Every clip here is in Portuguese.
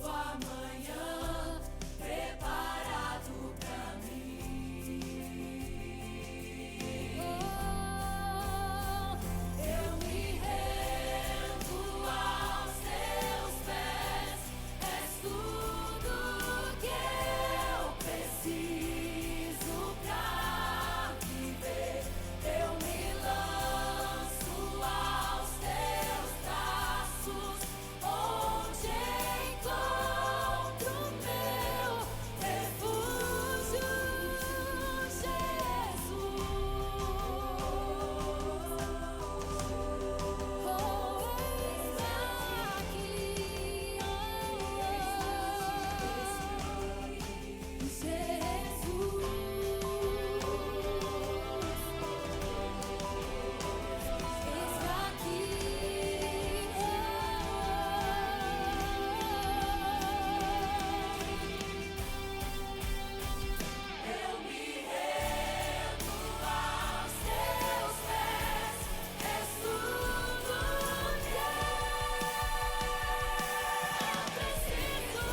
amanhã preparado pra mim. Oh, eu me rendo aos teus pés, és tudo que eu preciso pra viver. Eu me lanço aos teus braços, onde encontro meu refúgio, Jesus. Oh, eis aqui, eu me rendo aos teus pés, és tudo que eu preciso.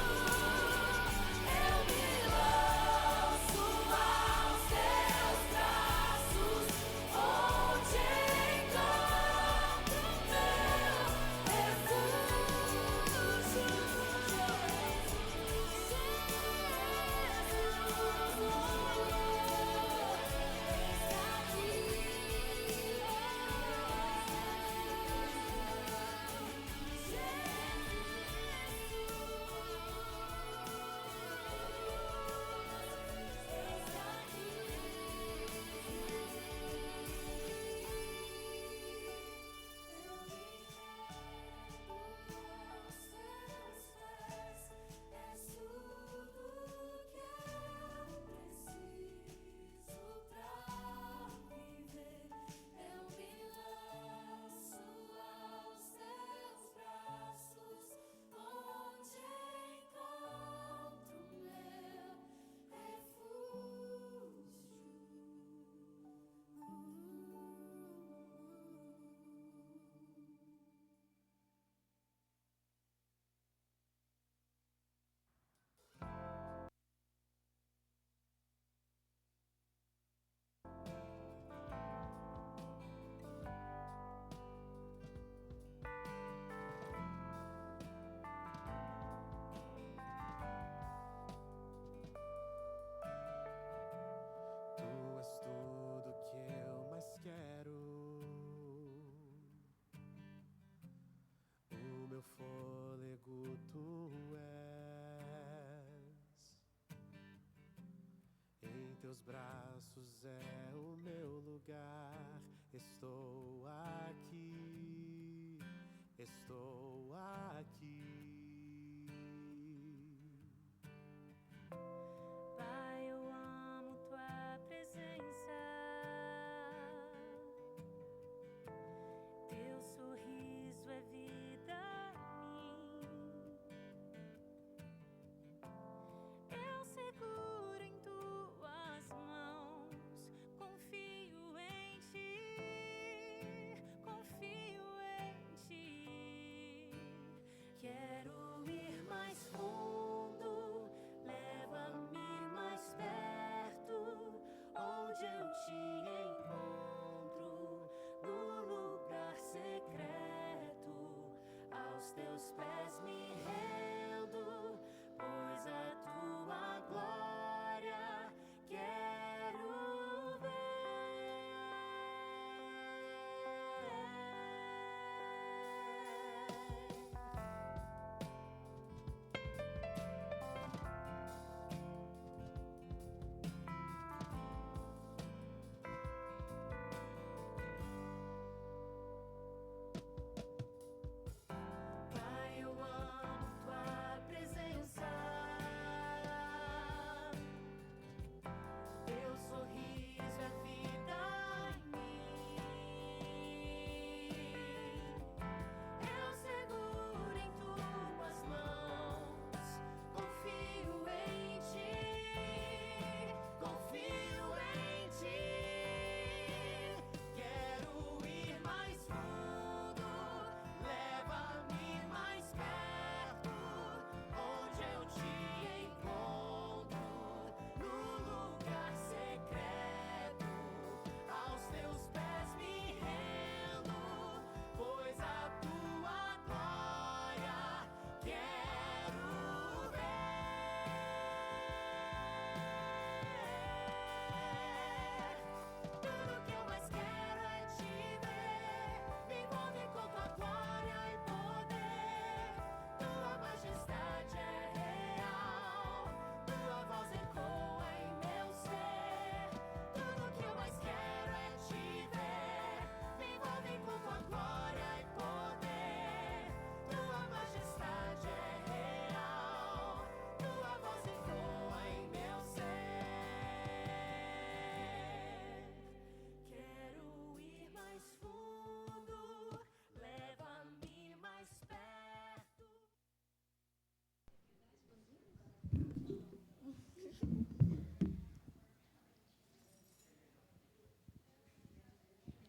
Eu me lanço aos teus braços, onde encontro meu refúgio, és tudo que eu preciso pra viver. Eu me lanço aos teus braços, onde encontro meu refúgio. Tu és tudo que eu mais quero. O meu fôlego tu és. Em teus braços é o meu lugar. Estou aqui, estou aqui. Pai, eu amo tua presença. Teu sorriso é vida em mim. Eu seguro em tuas mãos, confio em ti, confio em ti. Quero ir mais fundo, leva-me mais perto, onde eu te encontro, no lugar secreto. Aos teus pés me rendo, pois a tua glória quero ver. Pai, eu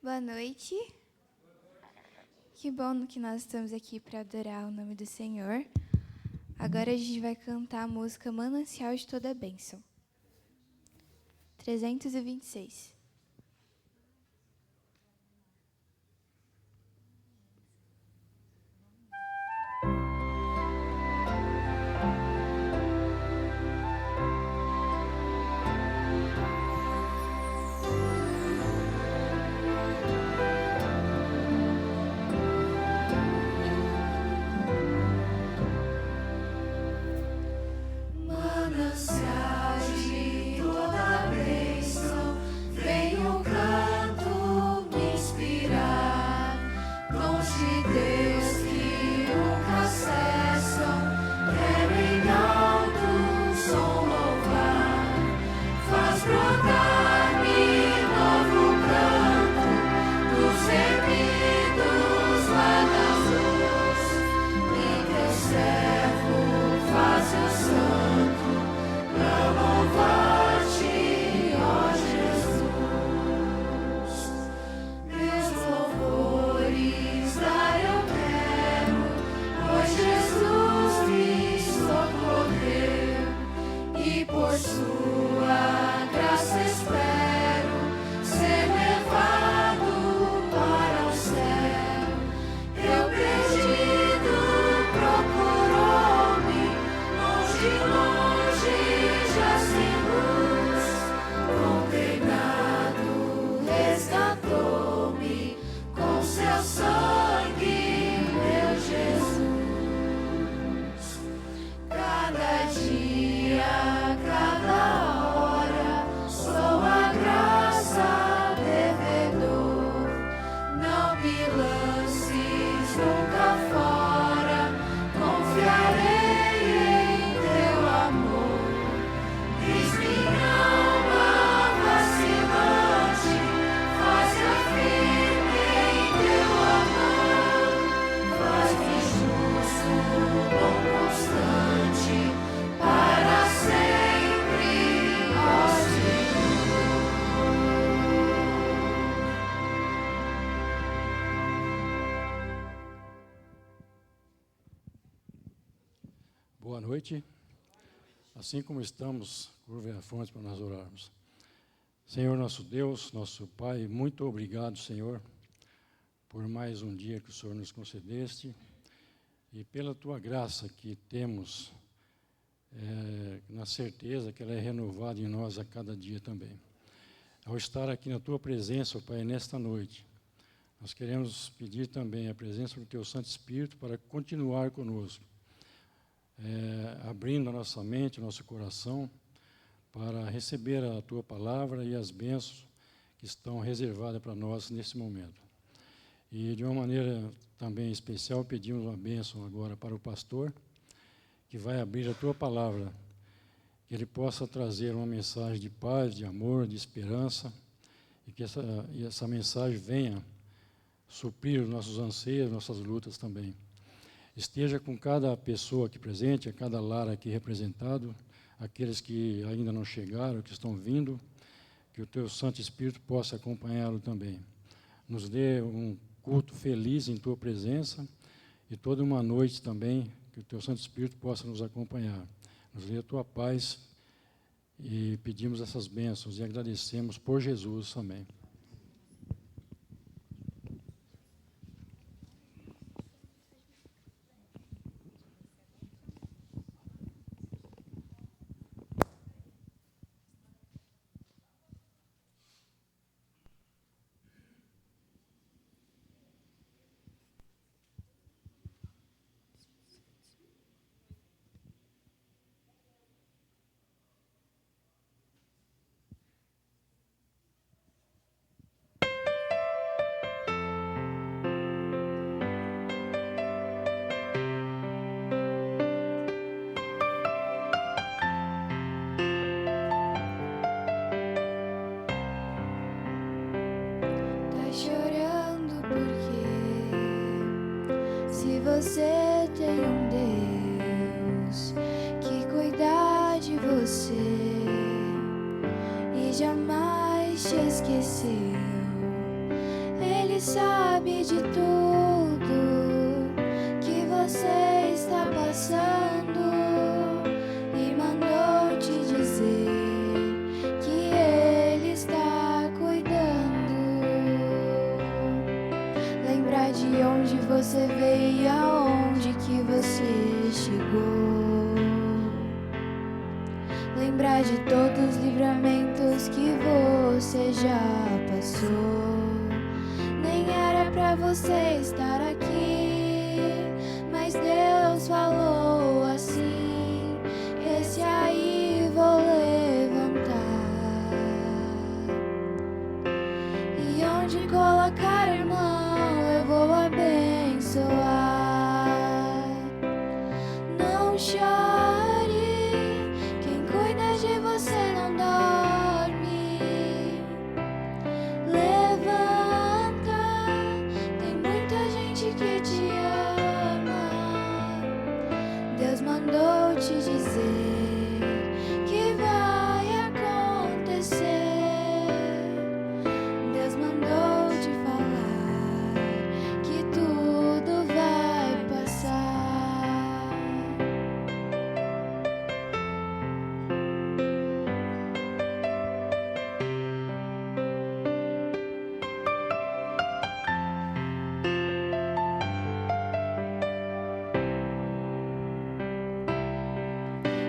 Boa noite. Que bom que nós estamos aqui para adorar o nome do Senhor. Agora a gente vai cantar a música Manancial de Toda Bênção. 326. Manancial de toda bênção, vem o canto me inspirar. Dons de Deus que nunca cessam, quero em alto som louvar. Faz brotar-me novo canto dos remidos lá da luz. E teu servo faz o santo pra louvar-te, ó Jesus. Meus louvores dar eu quero, pois Jesus me socorreu, e por sua graça espero ser levado para o céu. Eu perdido procurou-me, longe já sem luz, condenado resgatou-me com seu sangue, meu Jesus. Cada dia, cada hora, sou a graça devedor. Não me lances nunca fora, confiarei em teu amor. Diz minha alma vacilante, faz-me firme em teu amor. Faz-me justo, bom, constante, para sempre, ó Senhor. Boa noite. Assim como estamos, curvem a fronte para nós orarmos. Senhor nosso Deus, nosso Pai, muito obrigado, Senhor, por mais um dia que o Senhor nos concedeste e pela Tua graça que temos na certeza que ela é renovada em nós a cada dia também. Ao estar aqui na Tua presença, ó Pai, nesta noite, nós queremos pedir também a presença do Teu Santo Espírito para continuar conosco, abrindo a nossa mente, o nosso coração, para receber a Tua palavra e as bênçãos que estão reservadas para nós nesse momento. E, de uma maneira também especial, pedimos uma bênção agora para o pastor, que vai abrir a Tua palavra, que ele possa trazer uma mensagem de paz, de amor, de esperança, e que essa mensagem venha suprir os nossos anseios, nossas lutas também. Esteja com cada pessoa aqui presente, a cada lar aqui representado, aqueles que ainda não chegaram, que estão vindo, que o Teu Santo Espírito possa acompanhá-lo também. Nos dê um culto feliz em Tua presença e toda uma noite também, que o Teu Santo Espírito possa nos acompanhar. Nos dê a Tua paz e pedimos essas bênçãos e agradecemos por Jesus. Amém. Tá chorando porque se você tem um Deus que cuida de você e jamais te esqueceu, sabe de tudo que você está passando e mandou te dizer que Ele está cuidando. Lembrar de onde você veio e aonde que você chegou. Lembrar de todos os livramentos que você já passou. Nem era pra você estar aqui, mas Deus falou assim: esse aí vou levantar. E onde colocar, irmão, eu vou abençoar. Não chore, quem cuida de você não dorme. Levanta, tem muita gente que te ama. Deus mandou te dizer que vai acontecer. Deus mandou te falar que tudo vai passar.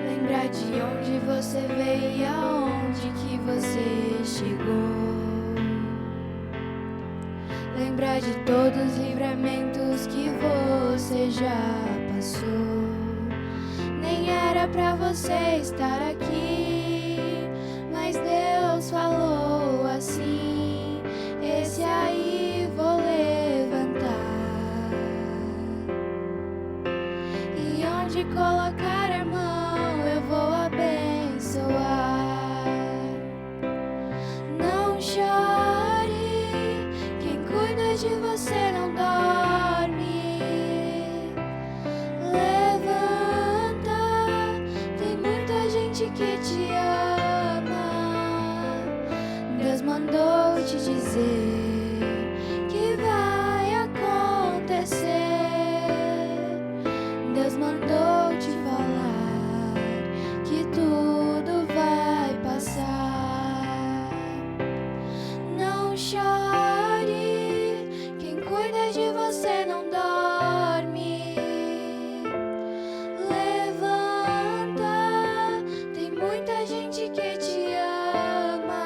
Lembrar de onde você veio e aonde que você chegou. Lembrar de todos os livramentos que você já passou. Nem era pra você estar aqui, mas Deus falou assim: esse aí vou levantar. E onde colocar, irmão, eu vou abençoar. Não chore, quem cuida de você não dorme. Levanta, tem muita gente que te ama. Deus mandou te dizer que vai acontecer. Deus mandou te falar que tudo vai passar. Não chore, quem cuida de você não dorme. Levanta, tem muita gente que te ama.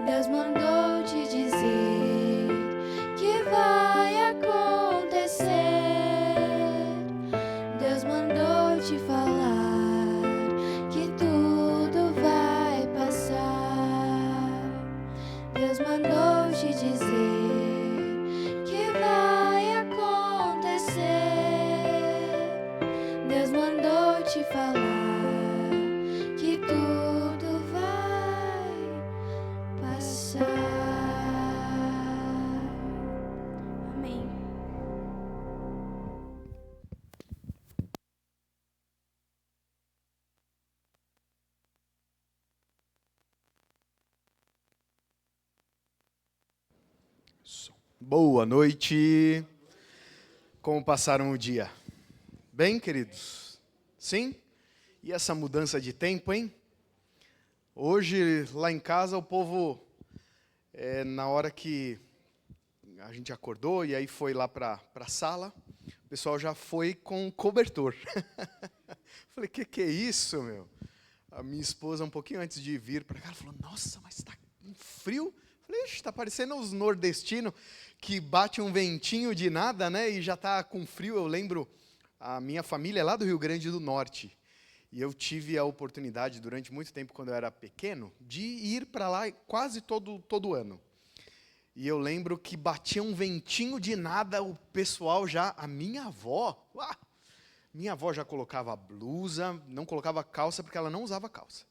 Deus mandou te dizer que vai acontecer. Deus mandou te falar que tudo vai passar. Deus mandou te dizer que vai acontecer. Deus mandou te falar que tudo vai passar. Amém. Boa noite. Como passaram o dia? Bem, queridos? Sim? E essa mudança de tempo, hein? Hoje, lá em casa, o povo, na hora que a gente acordou e aí foi lá para a sala, o pessoal já foi com cobertor. Falei, que é isso, meu? A minha esposa, um pouquinho antes de vir para cá, ela falou, nossa, mas está um frio. Falei, está parecendo os nordestinos que bate um ventinho de nada, né? E já está com frio. Eu lembro, a minha família é lá do Rio Grande do Norte. E eu tive a oportunidade, durante muito tempo, quando eu era pequeno, de ir para lá quase todo ano. E eu lembro que batia um ventinho de nada, o pessoal já... A minha avó já colocava blusa, não colocava calça, porque ela não usava calça.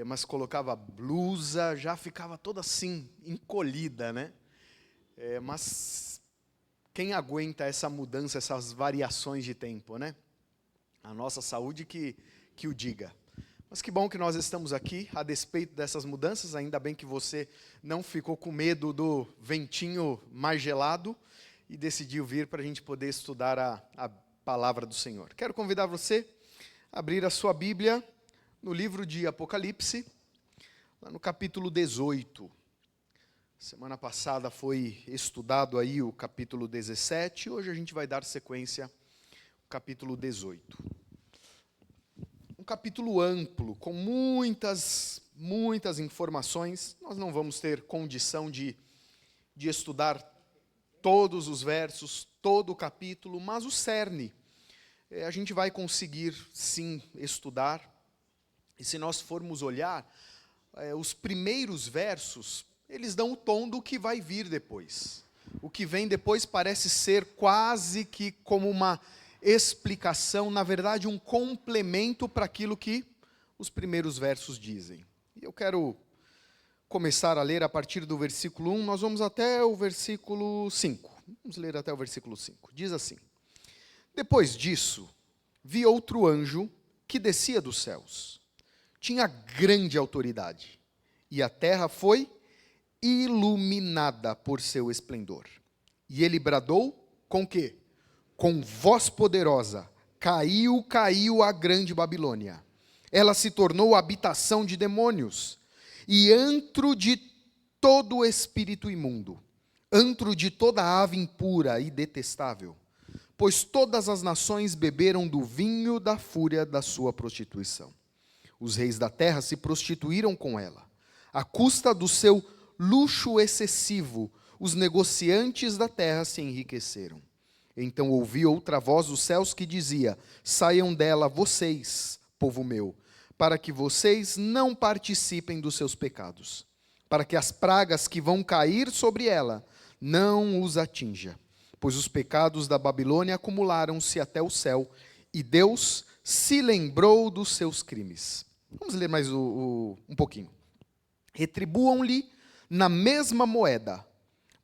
Mas colocava blusa, já ficava toda assim, encolhida, né? Mas quem aguenta essa mudança, essas variações de tempo, né? A nossa saúde que o diga. Mas que bom que nós estamos aqui, a despeito dessas mudanças. Ainda bem que você não ficou com medo do ventinho mais gelado e decidiu vir para a gente poder estudar a palavra do Senhor. Quero convidar você a abrir a sua Bíblia no livro de Apocalipse, lá no capítulo 18. Semana passada foi estudado aí o capítulo 17, hoje a gente vai dar sequência ao capítulo 18. Um capítulo amplo, com muitas informações. Nós não vamos ter condição de estudar todos os versos, todo o capítulo, mas o cerne a gente vai conseguir sim estudar. E se nós formos olhar, os primeiros versos, eles dão o tom do que vai vir depois. O que vem depois parece ser quase que como uma explicação, na verdade, um complemento para aquilo que os primeiros versos dizem. E eu quero começar a ler a partir do versículo 1, nós vamos até o versículo 5. Vamos ler até o versículo 5. Diz assim: Depois disso, vi outro anjo que descia dos céus. Tinha grande autoridade, e a terra foi iluminada por seu esplendor. E ele bradou com quê? Com voz poderosa: Caiu, caiu a grande Babilônia. Ela se tornou habitação de demônios e antro de todo espírito imundo, antro de toda ave impura e detestável, pois todas as nações beberam do vinho da fúria da sua prostituição. Os reis da terra se prostituíram com ela. À custa do seu luxo excessivo, os negociantes da terra se enriqueceram. Então ouvi outra voz dos céus que dizia: Saiam dela vocês, povo meu, para que vocês não participem dos seus pecados, para que as pragas que vão cair sobre ela não os atinja, pois os pecados da Babilônia acumularam-se até o céu, e Deus se lembrou dos seus crimes. Vamos ler mais um pouquinho. Retribuam-lhe na mesma moeda,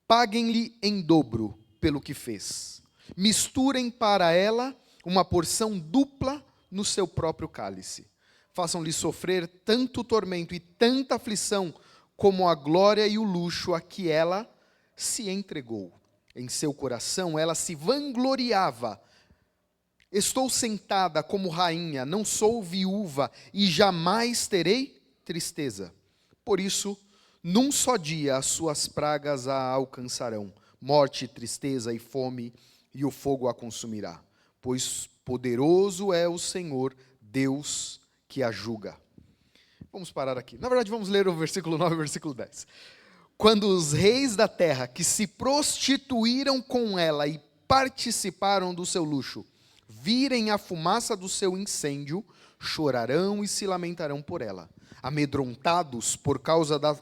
paguem-lhe em dobro pelo que fez. Misturem para ela uma porção dupla no seu próprio cálice. Façam-lhe sofrer tanto tormento e tanta aflição como a glória e o luxo a que ela se entregou. Em seu coração ela se vangloriava. Estou sentada como rainha, não sou viúva e jamais terei tristeza. Por isso, num só dia as suas pragas a alcançarão, morte, tristeza e fome, e o fogo a consumirá. Pois poderoso é o Senhor, Deus que a julga. Vamos parar aqui. Na verdade, vamos ler o versículo 9 e o versículo 10. Quando os reis da terra que se prostituíram com ela e participaram do seu luxo, virem a fumaça do seu incêndio, chorarão e se lamentarão por ela. Amedrontados por causa da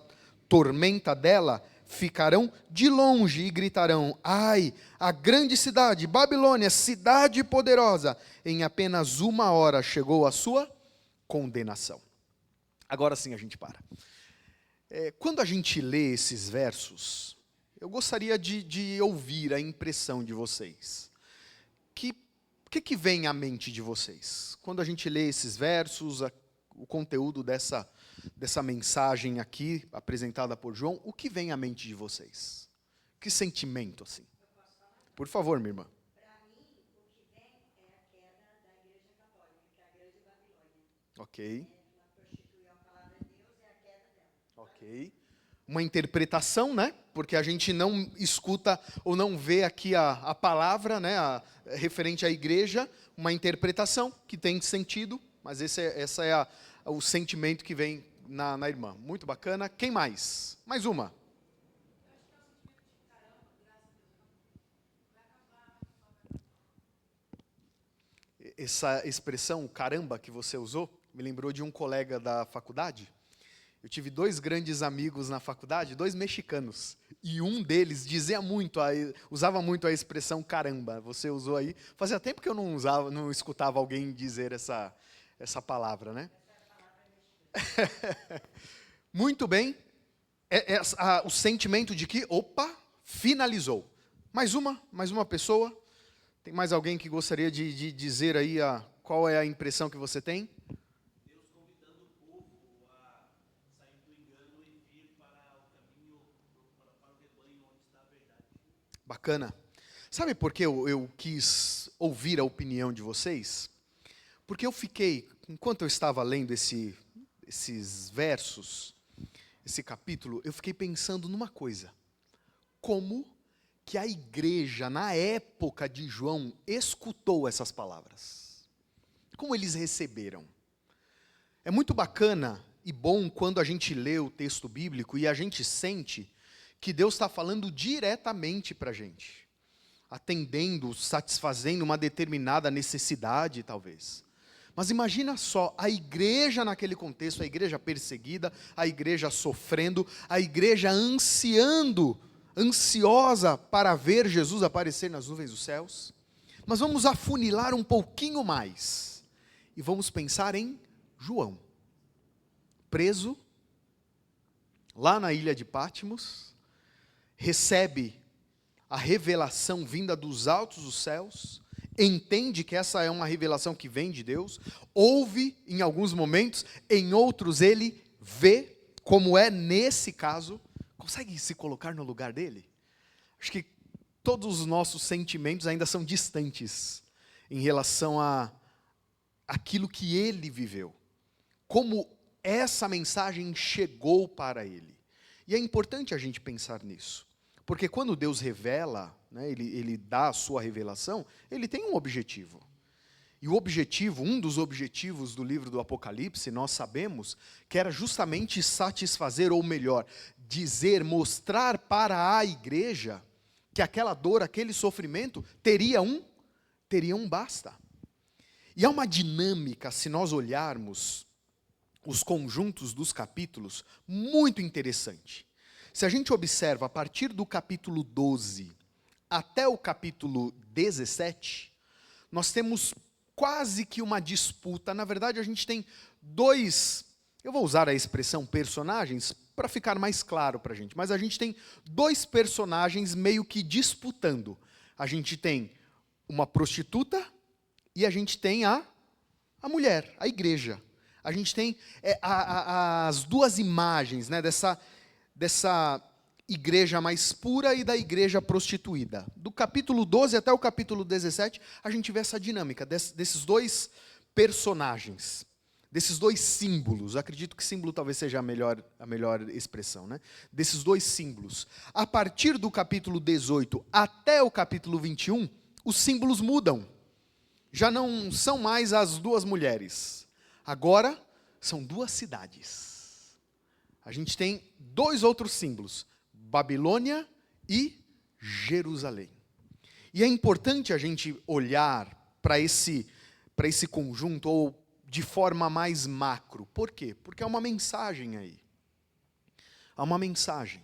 tormenta dela, ficarão de longe e gritarão: Ai, a grande cidade, Babilônia, cidade poderosa, em apenas 1 hora chegou a sua condenação. Agora sim a gente para. Quando a gente lê esses versos, eu gostaria de ouvir a impressão de vocês. O que vem à mente de vocês? Quando a gente lê esses versos, o conteúdo dessa mensagem aqui, apresentada por João, o que vem à mente de vocês? Que sentimento, assim? Por favor, minha irmã. Para mim, o que vem é a queda da Igreja Católica, que é a grande Babilônia. Ok. Ela prostituiu a palavra de Deus e a queda dela. Ok. Uma interpretação, né? Porque a gente não escuta ou não vê aqui a palavra, né? Referente à igreja, uma interpretação que tem sentido, mas esse é o sentimento que vem na irmã. Muito bacana. Quem mais? Mais uma. Essa expressão, caramba, que você usou, me lembrou de um colega da faculdade. Eu tive 2 grandes amigos na faculdade, 2 mexicanos, e um deles usava muito a expressão caramba. Você usou aí. Fazia tempo que eu não escutava alguém dizer essa palavra, né? Muito bem. O sentimento de que, opa, finalizou. Mais uma pessoa. Tem mais alguém que gostaria de dizer aí qual é a impressão que você tem? Deus convidando Bacana. Sabe por que eu quis ouvir a opinião de vocês? Porque eu fiquei, enquanto eu estava lendo esses versos, esse capítulo, eu fiquei pensando numa coisa. Como que a igreja, na época de João, escutou essas palavras? Como eles receberam? É muito bacana e bom quando a gente lê o texto bíblico e a gente sente que Deus está falando diretamente para a gente, atendendo, satisfazendo uma determinada necessidade, talvez. Mas imagina só, a igreja naquele contexto, a igreja perseguida, a igreja sofrendo, a igreja ansiosa para ver Jesus aparecer nas nuvens dos céus. Mas vamos afunilar um pouquinho mais, e vamos pensar em João, preso, lá na ilha de Patmos, recebe a revelação vinda dos altos dos céus, entende que essa é uma revelação que vem de Deus, ouve em alguns momentos, em outros ele vê, como é nesse caso. Consegue se colocar no lugar dele? Acho que todos os nossos sentimentos ainda são distantes em relação a aquilo que ele viveu. Como essa mensagem chegou para ele. E é importante a gente pensar nisso. Porque quando Deus revela, né, ele dá a sua revelação, ele tem um objetivo. E o objetivo, um dos objetivos do livro do Apocalipse, nós sabemos que era justamente satisfazer, ou melhor, dizer, mostrar para a igreja que aquela dor, aquele sofrimento teria um basta. E há uma dinâmica, se nós olharmos os conjuntos dos capítulos, muito interessante. Se a gente observa a partir do capítulo 12 até o capítulo 17, nós temos quase que uma disputa. Na verdade, a gente tem dois, eu vou usar a expressão personagens para ficar mais claro para a gente, mas a gente tem dois personagens meio que disputando. A gente tem uma prostituta e a gente tem a mulher, a igreja. A gente tem as duas imagens, né, dessa igreja mais pura e da igreja prostituída. Do capítulo 12 até o capítulo 17, a gente vê essa dinâmica desses dois personagens, desses dois símbolos. Acredito que símbolo talvez seja a melhor expressão, né? Desses dois símbolos. A partir do capítulo 18 até o capítulo 21, os símbolos mudam. Já não são mais as duas mulheres. Agora, são duas cidades. A gente tem dois outros símbolos, Babilônia e Jerusalém. E é importante a gente olhar para esse conjunto, ou de forma mais macro. Por quê? Porque há uma mensagem aí. Há uma mensagem.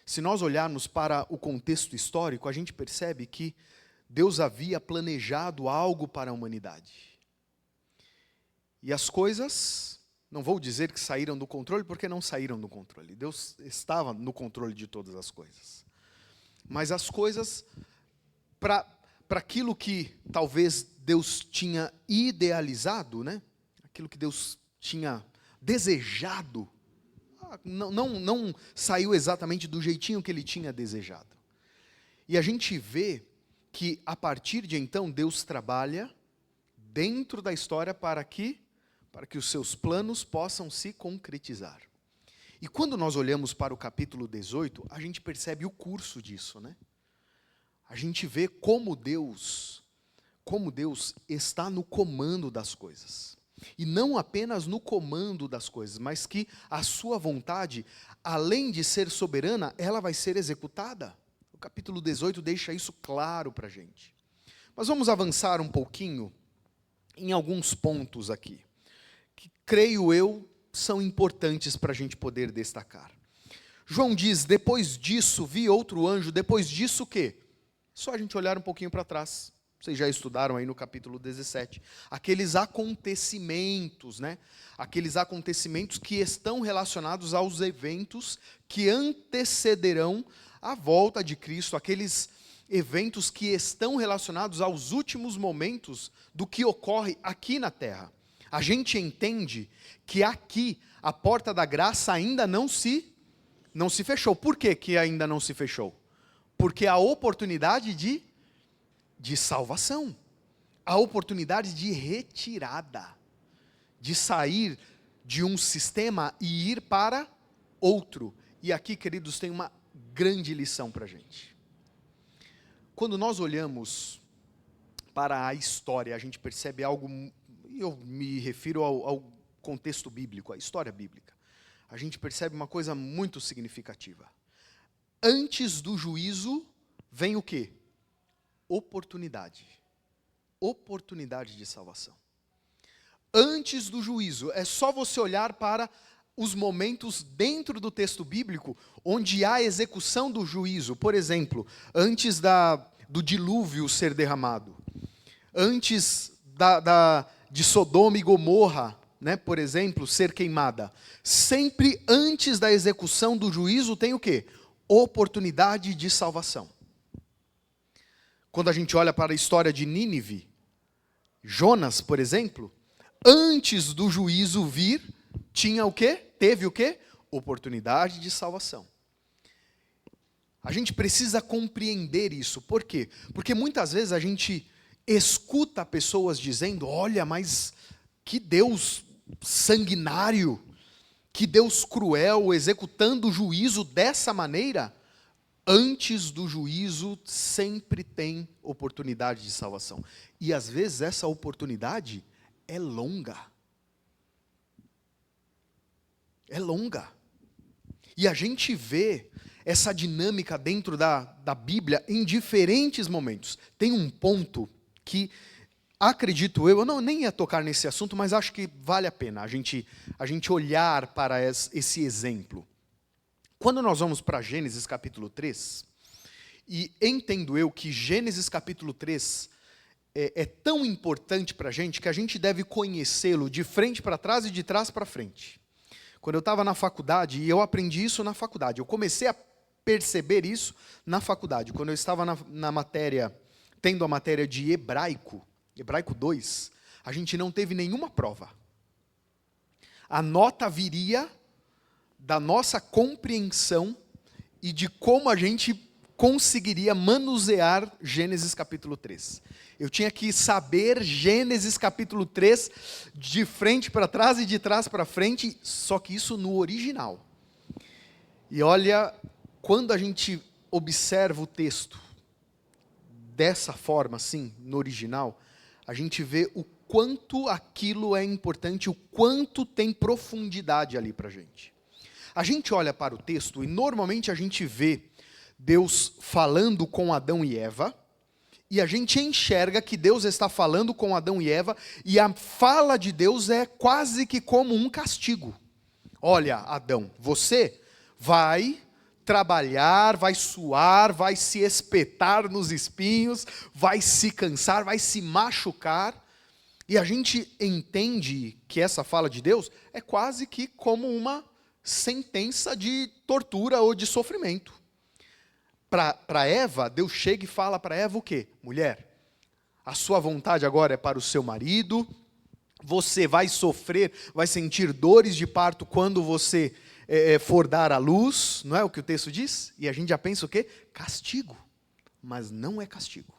Se nós olharmos para o contexto histórico, a gente percebe que Deus havia planejado algo para a humanidade. E as coisas, não vou dizer que saíram do controle, porque não saíram do controle. Deus estava no controle de todas as coisas. Mas as coisas, para aquilo que talvez Deus tinha idealizado, né? Aquilo que Deus tinha desejado, não saiu exatamente do jeitinho que ele tinha desejado. E a gente vê que, a partir de então, Deus trabalha dentro da história para que os seus planos possam se concretizar. E quando nós olhamos para o capítulo 18, a gente percebe o curso disso, né? A gente vê como Deus está no comando das coisas. E não apenas no comando das coisas, mas que a sua vontade, além de ser soberana, ela vai ser executada. O capítulo 18 deixa isso claro para a gente. Mas vamos avançar um pouquinho em alguns pontos aqui, que, creio eu, são importantes para a gente poder destacar. João diz, depois disso vi outro anjo, depois disso o quê? Só a gente olhar um pouquinho para trás. Vocês já estudaram aí no capítulo 17. Aqueles acontecimentos, né? Aqueles acontecimentos que estão relacionados aos eventos que antecederão a volta de Cristo, aqueles eventos que estão relacionados aos últimos momentos do que ocorre aqui na terra. A gente entende que aqui a porta da graça ainda não se fechou. Por que ainda não se fechou? Porque a oportunidade de salvação, a oportunidade de retirada, de sair de um sistema e ir para outro. E aqui, queridos, tem uma grande lição para a gente. Quando nós olhamos para a história, a gente percebe algo, e eu me refiro ao contexto bíblico, à história bíblica. A gente percebe uma coisa muito significativa. Antes do juízo, vem o quê? Oportunidade. Oportunidade de salvação. Antes do juízo, é só você olhar para os momentos dentro do texto bíblico onde há execução do juízo. Por exemplo, antes do dilúvio ser derramado, antes de Sodoma e Gomorra, né, por exemplo, ser queimada. Sempre antes da execução do juízo tem o quê? Oportunidade de salvação. Quando a gente olha para a história de Nínive, Jonas, por exemplo, antes do juízo vir, tinha o quê? Teve o quê? Oportunidade de salvação. A gente precisa compreender isso. Por quê? Porque muitas vezes a gente escuta pessoas dizendo, olha, mas que Deus sanguinário, que Deus cruel, executando o juízo dessa maneira. Antes do juízo sempre tem oportunidade de salvação. E às vezes essa oportunidade é longa. É longa. E a gente vê essa dinâmica dentro da Bíblia em diferentes momentos. Tem um ponto que, acredito eu nem ia tocar nesse assunto, mas acho que vale a pena a gente olhar para esse exemplo. Quando nós vamos para Gênesis capítulo 3, e entendo eu que Gênesis capítulo 3 é tão importante para a gente que a gente deve conhecê-lo de frente para trás e de trás para frente. Quando eu estava na faculdade, e eu aprendi isso na faculdade, eu comecei a perceber isso na faculdade. Quando eu estava na matéria, tendo a matéria de Hebraico 2, a gente não teve nenhuma prova. A nota viria da nossa compreensão e de como a gente conseguiria manusear Gênesis capítulo 3. Eu tinha que saber Gênesis capítulo 3 de frente para trás e de trás para frente, só que isso no original. E olha, quando a gente observa o texto dessa forma, assim, no original, a gente vê o quanto aquilo é importante, o quanto tem profundidade ali para a gente. A gente olha para o texto e normalmente a gente vê Deus falando com Adão e Eva, e a gente enxerga que Deus está falando com Adão e Eva, e a fala de Deus é quase que como um castigo. Olha, Adão, você vai trabalhar, vai suar, vai se espetar nos espinhos, vai se cansar, vai se machucar, e a gente entende que essa fala de Deus é quase que como uma sentença de tortura ou de sofrimento. Para Eva, Deus chega e fala para Eva o quê? Mulher, a sua vontade agora é para o seu marido, você vai sofrer, vai sentir dores de parto quando você for dar à luz, não é o que o texto diz? E a gente já pensa o quê? Castigo. Mas não é castigo.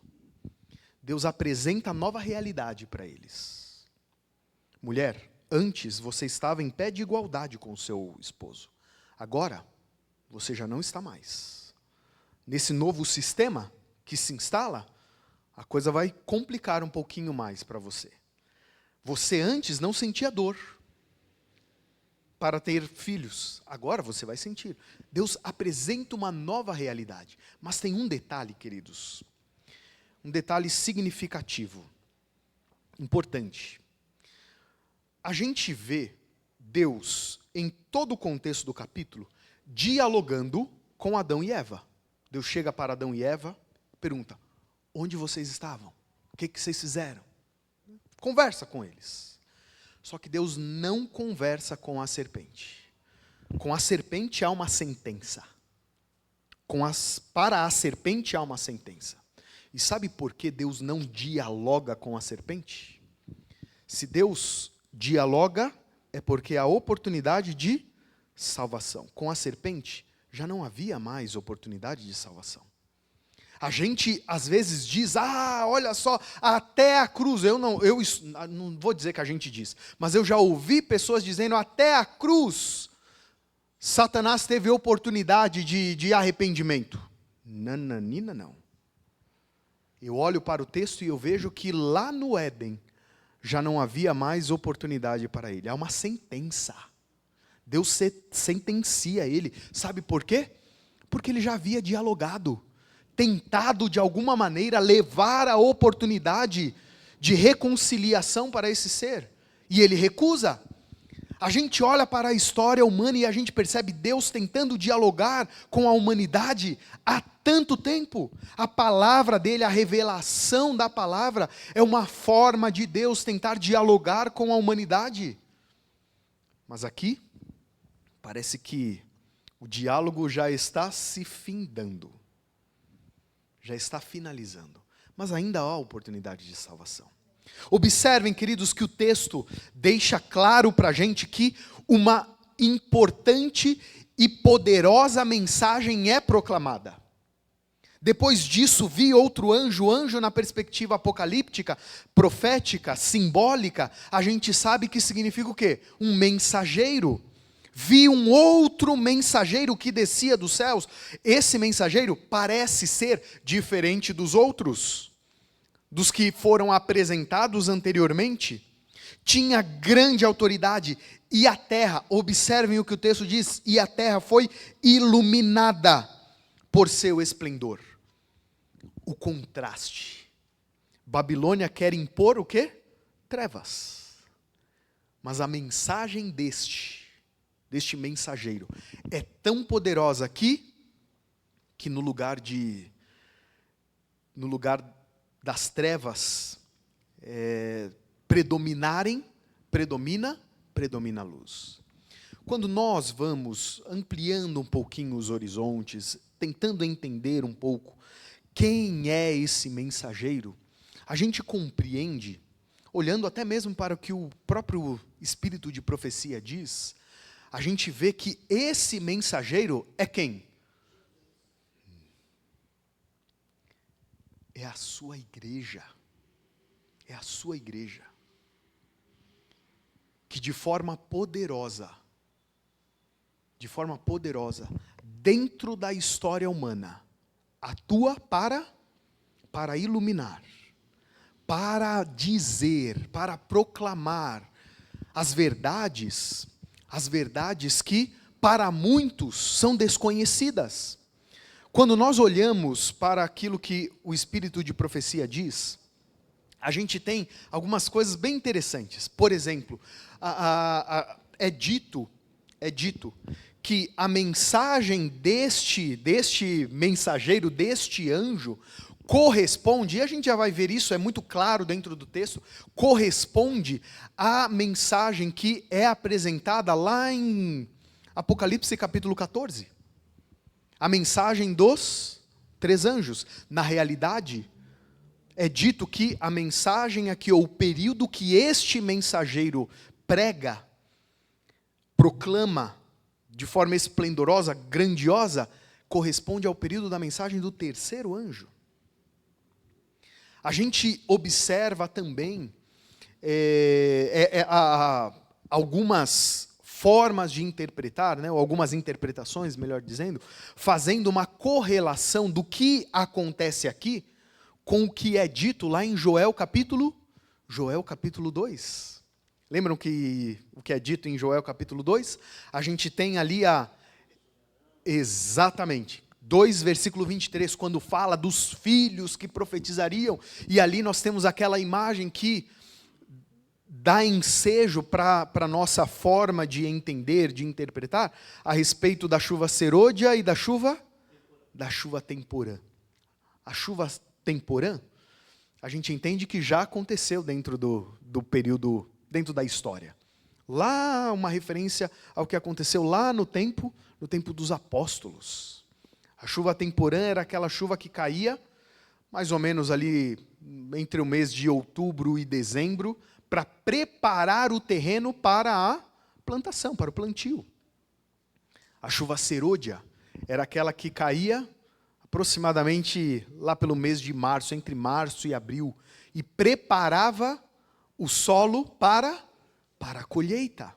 Deus apresenta nova realidade para eles. Mulher, antes você estava em pé de igualdade com o seu esposo. Agora, você já não está mais. Nesse novo sistema que se instala, a coisa vai complicar um pouquinho mais para você. Você antes não sentia dor para ter filhos. Agora você vai sentir. Deus apresenta uma nova realidade. Mas tem um detalhe, queridos. Um detalhe significativo. Importante. A gente vê Deus, em todo o contexto do capítulo, dialogando com Adão e Eva. Deus chega para Adão e Eva, pergunta, onde vocês estavam? O que vocês fizeram? Conversa com eles. Só que Deus não conversa com a serpente. Com a serpente há uma sentença. Para a serpente há uma sentença. E sabe por que Deus não dialoga com a serpente? Se Deus dialoga, é porque há oportunidade de salvação. Com a serpente, já não havia mais oportunidade de salvação. A gente às vezes diz, olha só, até a cruz. Eu não vou dizer que a gente diz, mas eu já ouvi pessoas dizendo, até a cruz, Satanás teve oportunidade de arrependimento. Nananina não. Eu olho para o texto e eu vejo que lá no Éden, já não havia mais oportunidade para ele. Há uma sentença. Deus sentencia ele. Sabe por quê? Porque ele já havia dialogado, tentado de alguma maneira levar a oportunidade de reconciliação para esse ser. E ele recusa. A gente olha para a história humana e a gente percebe Deus tentando dialogar com a humanidade há tanto tempo. A palavra dele, a revelação da palavra, é uma forma de Deus tentar dialogar com a humanidade. Mas aqui, parece que o diálogo já está se findando. Já está finalizando. Mas ainda há oportunidade de salvação. Observem, queridos, que o texto deixa claro para a gente que uma importante e poderosa mensagem é proclamada. Depois disso, vi outro anjo na perspectiva apocalíptica, profética, simbólica, a gente sabe que significa o quê? Um mensageiro. Vi um outro mensageiro que descia dos céus. Esse mensageiro parece ser diferente dos outros, dos que foram apresentados anteriormente. Tinha grande autoridade, e a terra, observem o que o texto diz, e a terra foi iluminada por seu esplendor. O contraste. Babilônia quer impor o quê? Trevas. Mas a mensagem deste mensageiro é tão poderosa aqui, que no lugar das trevas predomina a luz. Quando nós vamos ampliando um pouquinho os horizontes, tentando entender um pouco quem é esse mensageiro, a gente compreende, olhando até mesmo para o que o próprio espírito de profecia diz, a gente vê que esse mensageiro é quem? É a sua igreja. É a sua igreja. Que de forma poderosa, dentro da história humana, atua para iluminar, para dizer, para proclamar as verdades que para muitos são desconhecidas. Quando nós olhamos para aquilo que o espírito de profecia diz, a gente tem algumas coisas bem interessantes. Por exemplo, é dito que a mensagem deste mensageiro, deste anjo, corresponde, e a gente já vai ver isso, é muito claro dentro do texto, corresponde à mensagem que é apresentada lá em Apocalipse capítulo 14. A mensagem dos 3 anjos. Na realidade, é dito que a mensagem aqui, ou o período que este mensageiro prega, proclama de forma esplendorosa, grandiosa, corresponde ao período da mensagem do 3º anjo. A gente observa também algumas formas de interpretar, né, ou algumas interpretações, melhor dizendo, fazendo uma correlação do que acontece aqui com o que é dito lá em Joel capítulo 2. Lembram que o que é dito em Joel capítulo 2? A gente tem ali exatamente, 2 versículo 23, quando fala dos filhos que profetizariam, e ali nós temos aquela imagem que dá ensejo para a nossa forma de entender, de interpretar, a respeito da chuva serôdia e da chuva temporã. A chuva temporã, a gente entende que já aconteceu dentro do período, dentro da história. Lá, uma referência ao que aconteceu lá no tempo dos apóstolos. A chuva temporã era aquela chuva que caía, mais ou menos ali entre o mês de outubro e dezembro, para preparar o terreno para a plantação, para o plantio. A chuva serôdia era aquela que caía aproximadamente lá pelo mês de março, entre março e abril, e preparava o solo para a colheita.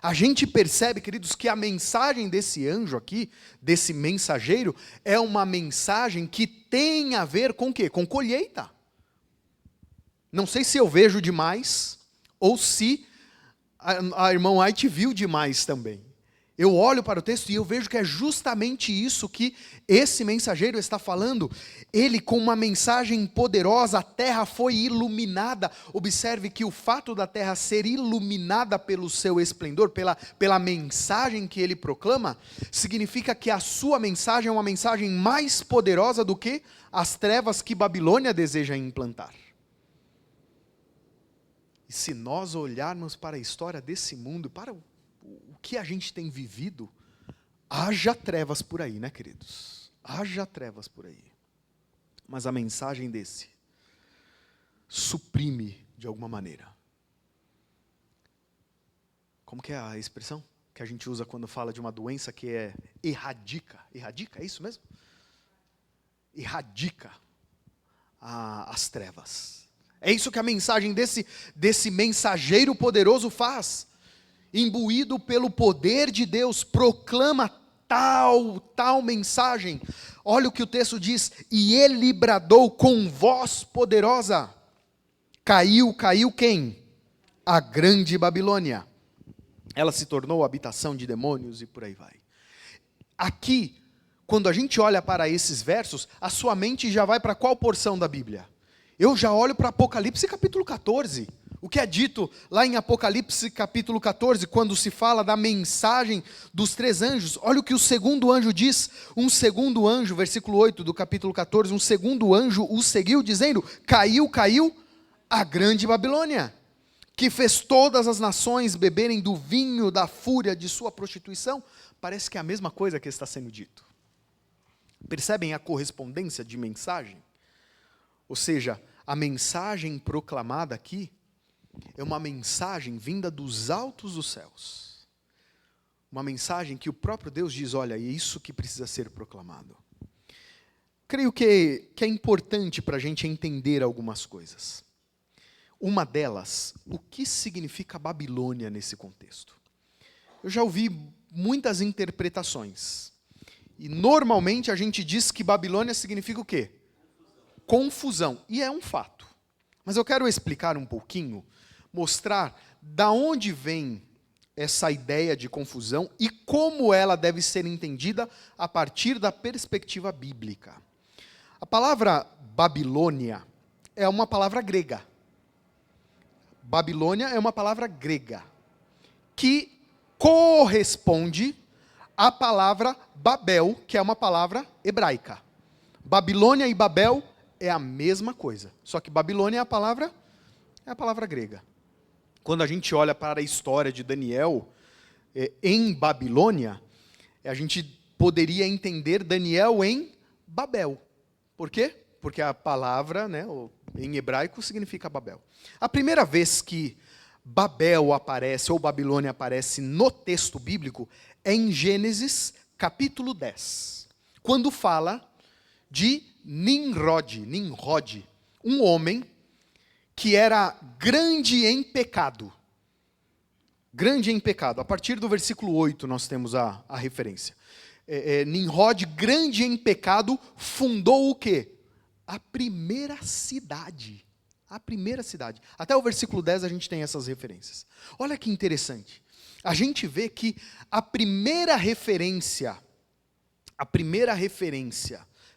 A gente percebe, queridos, que a mensagem desse anjo aqui, desse mensageiro, é uma mensagem que tem a ver com o quê? Com colheita. Não sei se eu vejo demais, ou se a irmã White viu demais também. Eu olho para o texto e eu vejo que é justamente isso que esse mensageiro está falando. Ele, com uma mensagem poderosa, a terra foi iluminada. Observe que o fato da terra ser iluminada pelo seu esplendor, pela mensagem que ele proclama, significa que a sua mensagem é uma mensagem mais poderosa do que as trevas que Babilônia deseja implantar. E se nós olharmos para a história desse mundo, para o que a gente tem vivido, haja trevas por aí, né, queridos? Haja trevas por aí. Mas a mensagem desse suprime de alguma maneira. Como que é a expressão que a gente usa quando fala de uma doença que é erradica? Erradica, é isso mesmo? Erradica as trevas. É isso que a mensagem desse mensageiro poderoso faz. Imbuído pelo poder de Deus, proclama tal mensagem. Olha o que o texto diz: e ele bradou com voz poderosa. Caiu quem? A grande Babilônia. Ela se tornou habitação de demônios e por aí vai. Aqui, quando a gente olha para esses versos, a sua mente já vai para qual porção da Bíblia? Eu já olho para Apocalipse capítulo 14. O que é dito lá em Apocalipse capítulo 14, quando se fala da mensagem dos 3 anjos, olha o que o segundo anjo diz. Um segundo anjo, versículo 8 do capítulo 14, um segundo anjo o seguiu, dizendo: caiu a grande Babilônia, que fez todas as nações beberem do vinho da fúria de sua prostituição. Parece que é a mesma coisa que está sendo dito. Percebem a correspondência de mensagem? Ou seja, a mensagem proclamada aqui é uma mensagem vinda dos altos dos céus. Uma mensagem que o próprio Deus diz: olha, é isso que precisa ser proclamado. Creio que é importante para a gente entender algumas coisas. Uma delas, o que significa Babilônia nesse contexto? Eu já ouvi muitas interpretações. E normalmente a gente diz que Babilônia significa o quê? Confusão. E é um fato. Mas eu quero explicar um pouquinho, mostrar da onde vem essa ideia de confusão e como ela deve ser entendida a partir da perspectiva bíblica. A palavra Babilônia é uma palavra grega. Babilônia é uma palavra grega que corresponde à palavra Babel, que é uma palavra hebraica. Babilônia e Babel é a mesma coisa, só que Babilônia é a palavra grega. Quando a gente olha para a história de Daniel em Babilônia, a gente poderia entender Daniel em Babel. Por quê? Porque a palavra, em hebraico, significa Babel. A primeira vez que Babel aparece, ou Babilônia aparece no texto bíblico, é em Gênesis capítulo 10, quando fala de Nimrod, um homem que era grande em pecado. Grande em pecado. A partir do versículo 8 nós temos a referência. Nimrod, grande em pecado, fundou o quê? A primeira cidade. A primeira cidade. Até o versículo 10 a gente tem essas referências. Olha que interessante. A gente vê que a primeira referência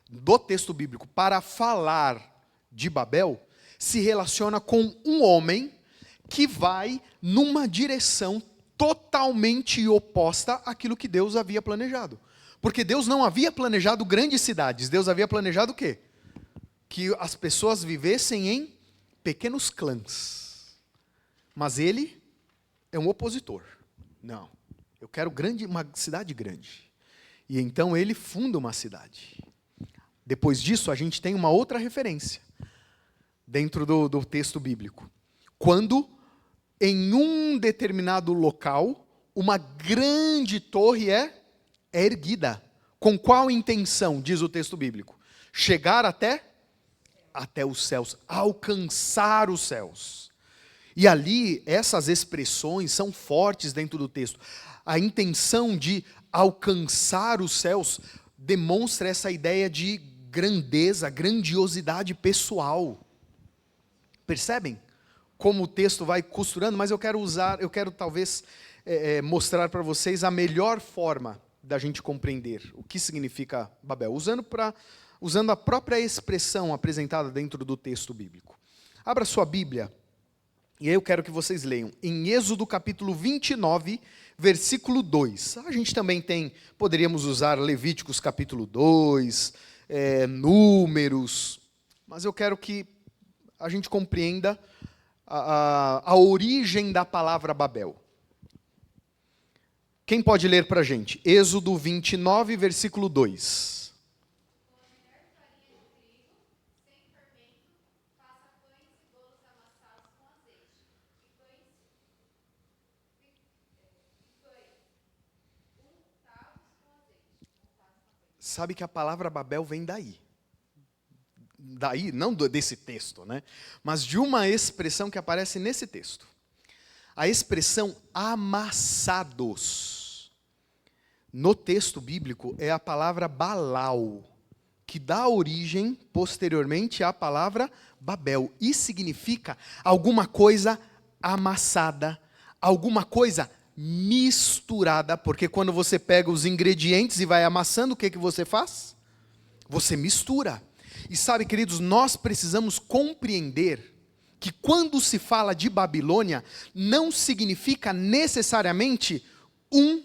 do texto bíblico para falar de Babel se relaciona com um homem que vai numa direção totalmente oposta àquilo que Deus havia planejado. Porque Deus não havia planejado grandes cidades, Deus havia planejado o quê? Que as pessoas vivessem em pequenos clãs. Mas ele é um opositor. Não, eu quero uma cidade grande. E então ele funda uma cidade. Depois disso, a gente tem uma outra referência dentro do texto bíblico. Quando, em um determinado local, uma grande torre é erguida. Com qual intenção, diz o texto bíblico? chegar até os céus, alcançar os céus. E ali, essas expressões são fortes dentro do texto. A intenção de alcançar os céus demonstra essa ideia de grandeza, grandiosidade pessoal. Percebem como o texto vai costurando? Mas eu quero talvez mostrar para vocês a melhor forma da gente compreender o que significa Babel, usando a própria expressão apresentada dentro do texto bíblico. Abra sua Bíblia, e aí eu quero que vocês leiam, em Êxodo capítulo 29, versículo 2. A gente também poderíamos usar Levíticos capítulo 2, Números, mas eu quero que a gente compreenda a origem da palavra Babel. Quem pode ler para a gente? Êxodo 29, versículo 2. Sabe que a palavra Babel vem daí. Daí, não desse texto, né? Mas de uma expressão que aparece nesse texto. A expressão amassados, no texto bíblico, é a palavra Balau, que dá origem, posteriormente, à palavra Babel. E significa alguma coisa amassada, alguma coisa misturada, porque quando você pega os ingredientes e vai amassando, o que você faz? Você mistura. E sabe, queridos, nós precisamos compreender que quando se fala de Babilônia, não significa necessariamente um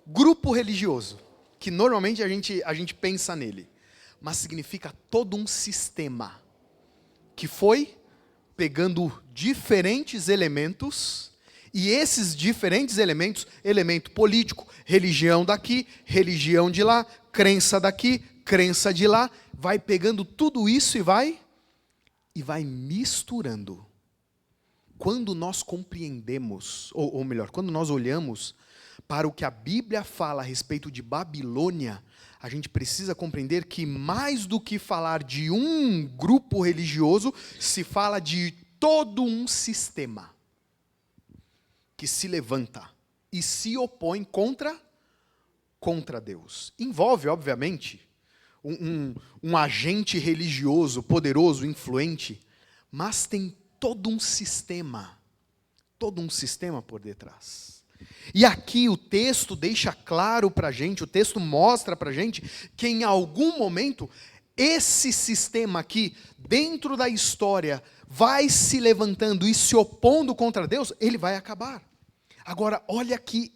grupo religioso, que normalmente a gente pensa nele, mas significa todo um sistema, que foi pegando diferentes elementos, e esses diferentes elementos, elemento político, religião daqui, religião de lá, crença daqui, crença de lá, vai pegando tudo isso e vai misturando. Quando nós compreendemos, ou melhor, quando nós olhamos para o que a Bíblia fala a respeito de Babilônia, a gente precisa compreender que mais do que falar de um grupo religioso, se fala de todo um sistema que se levanta e se opõe contra Deus. Envolve, obviamente, um agente religioso poderoso, influente, mas tem todo um sistema por detrás. E aqui o texto deixa claro para a gente, o texto mostra para a gente que em algum momento esse sistema aqui, dentro da história, vai se levantando e se opondo contra Deus, ele vai acabar. Agora, olha aqui,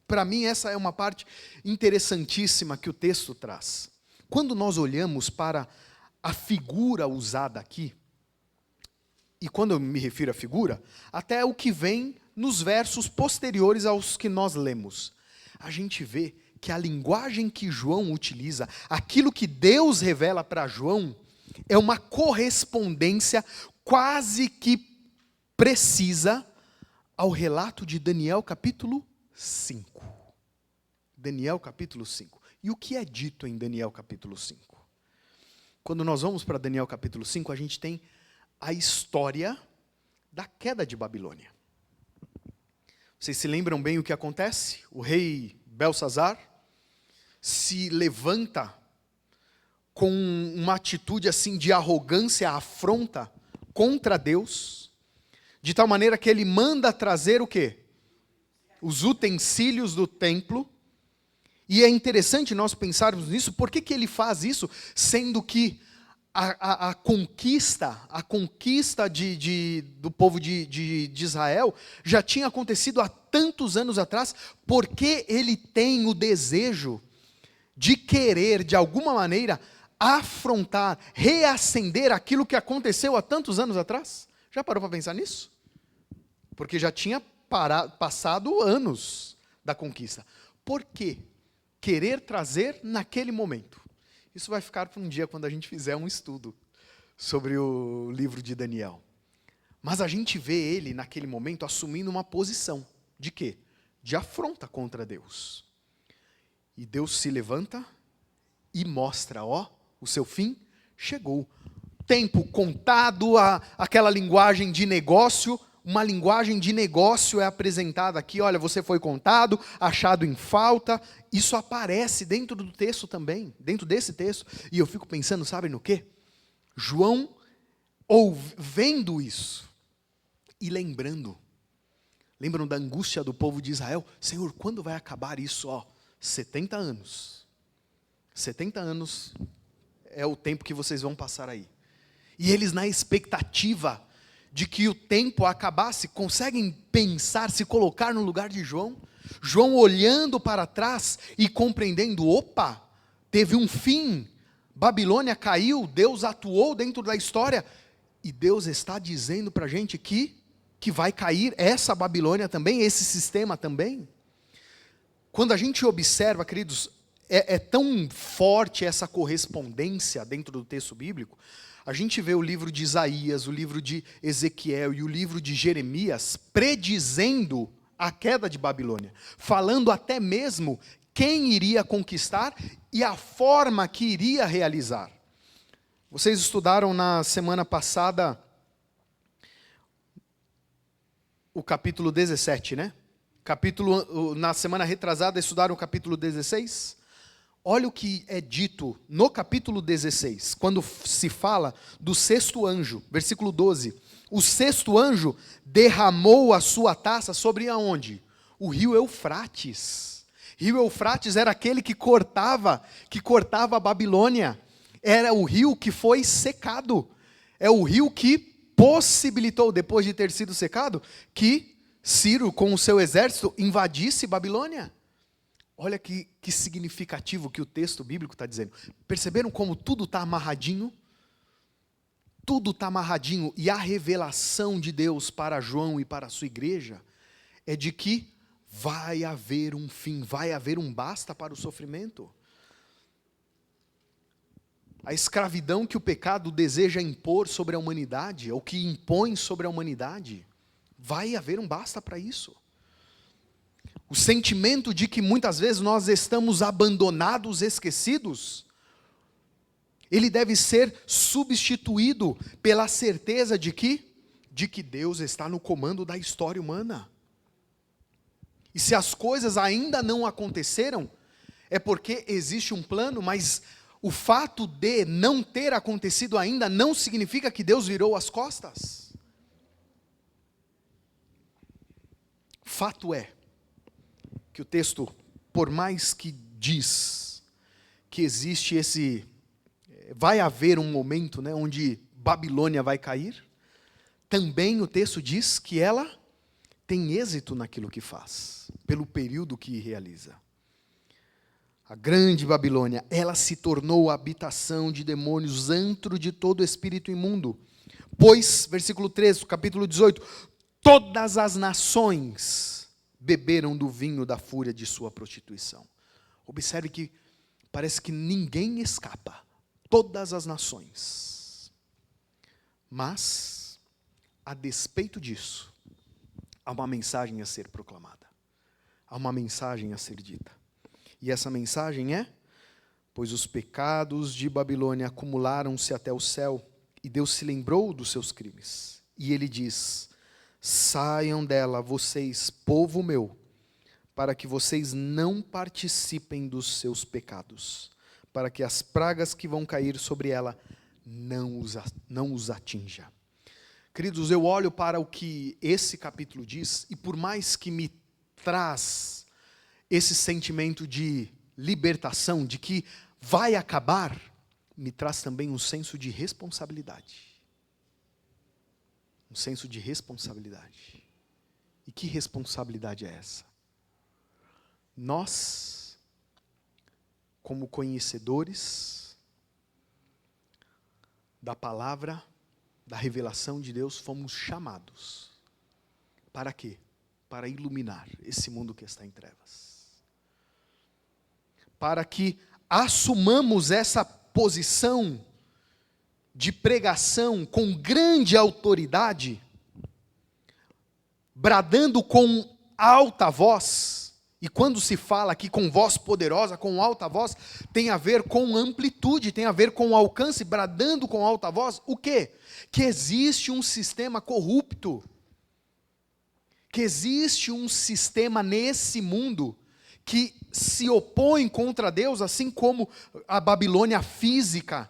para mim essa é uma parte interessantíssima que o texto traz. Quando nós olhamos para a figura usada aqui, e quando eu me refiro à figura, até o que vem nos versos posteriores aos que nós lemos, a gente vê que a linguagem que João utiliza, aquilo que Deus revela para João, é uma correspondência quase que precisa ao relato de Daniel capítulo 5. Daniel capítulo 5. E o que é dito em Daniel capítulo 5? Quando nós vamos para Daniel capítulo 5, a gente tem a história da queda de Babilônia. Vocês se lembram bem o que acontece? O rei Belsazar se levanta com uma atitude assim de arrogância, afronta contra Deus, de tal maneira que ele manda trazer o quê? Os utensílios do templo. E é interessante nós pensarmos nisso. Por que ele faz isso, sendo que a conquista do povo de Israel já tinha acontecido há tantos anos atrás? Porque ele tem o desejo de querer, de alguma maneira, afrontar, reacender aquilo que aconteceu há tantos anos atrás? Já parou para pensar nisso? Porque já tinha passado anos da conquista. Por quê? Querer trazer naquele momento. Isso vai ficar para um dia quando a gente fizer um estudo sobre o livro de Daniel. Mas a gente vê ele naquele momento assumindo uma posição de quê? De afronta contra Deus. E Deus se levanta e mostra, ó, o seu fim chegou. Tempo contado, aquela linguagem de negócio, uma linguagem de negócio é apresentada aqui, olha, você foi contado, achado em falta, isso aparece dentro do texto também, dentro desse texto, e eu fico pensando, sabe no quê? João, vendo isso, e lembram da angústia do povo de Israel, Senhor, quando vai acabar isso? 70 anos. 70 anos é o tempo que vocês vão passar aí. E eles na expectativa de que o tempo acabasse, conseguem pensar, se colocar no lugar de João? João olhando para trás e compreendendo, opa, teve um fim, Babilônia caiu, Deus atuou dentro da história, e Deus está dizendo para a gente que vai cair essa Babilônia também, esse sistema também. Quando a gente observa, queridos, é tão forte essa correspondência dentro do texto bíblico, a gente vê o livro de Isaías, o livro de Ezequiel e o livro de Jeremias predizendo a queda de Babilônia, falando até mesmo quem iria conquistar e a forma que iria realizar. Vocês estudaram na semana passada o capítulo 17, né? Na semana retrasada estudaram o capítulo 16? Olha o que é dito no capítulo 16, quando se fala do sexto anjo, versículo 12. O sexto anjo derramou a sua taça sobre aonde? O rio Eufrates. Rio Eufrates era aquele que cortava a Babilônia. Era o rio que foi secado. É o rio que possibilitou, depois de ter sido secado, que Ciro, com o seu exército, invadisse Babilônia. Olha que significativo que o texto bíblico está dizendo. Perceberam como tudo está amarradinho? Tudo está amarradinho. E a revelação de Deus para João e para a sua igreja é de que vai haver um fim, vai haver um basta para o sofrimento. A escravidão que o pecado deseja impor sobre a humanidade, ou que impõe sobre a humanidade, vai haver um basta para isso. O sentimento de que muitas vezes nós estamos abandonados, esquecidos, ele deve ser substituído pela certeza de que Deus está no comando da história humana. E se as coisas ainda não aconteceram, é porque existe um plano, mas o fato de não ter acontecido ainda não significa que Deus virou as costas. Fato é que o texto, por mais que diz que existe vai haver um momento, né, onde Babilônia vai cair, também o texto diz que ela tem êxito naquilo que faz, pelo período que realiza. A grande Babilônia, ela se tornou a habitação de demônios, antro de todo espírito imundo. Pois, versículo 13, capítulo 18, todas as nações beberam do vinho da fúria de sua prostituição. Observe que parece que ninguém escapa. Todas as nações. Mas, a despeito disso, há uma mensagem a ser proclamada. Há uma mensagem a ser dita. E essa mensagem é: pois os pecados de Babilônia acumularam-se até o céu, e Deus se lembrou dos seus crimes. E ele diz: saiam dela, vocês, povo meu, para que vocês não participem dos seus pecados, para que as pragas que vão cair sobre ela não os atinja. Queridos, eu olho para o que esse capítulo diz, e por mais que me traz esse sentimento de libertação, de que vai acabar, me traz também um senso de responsabilidade. Um senso de responsabilidade. E que responsabilidade é essa? Nós, como conhecedores da palavra, da revelação de Deus, fomos chamados. Para quê? Para iluminar esse mundo que está em trevas. Para que assumamos essa posição de pregação com grande autoridade, bradando com alta voz E quando se fala aqui com voz poderosa, com alta voz, tem a ver com amplitude, tem a ver com alcance, bradando com alta voz, o quê? Que existe um sistema corrupto, que existe um sistema nesse mundo que se opõe contra Deus, assim como a Babilônia física,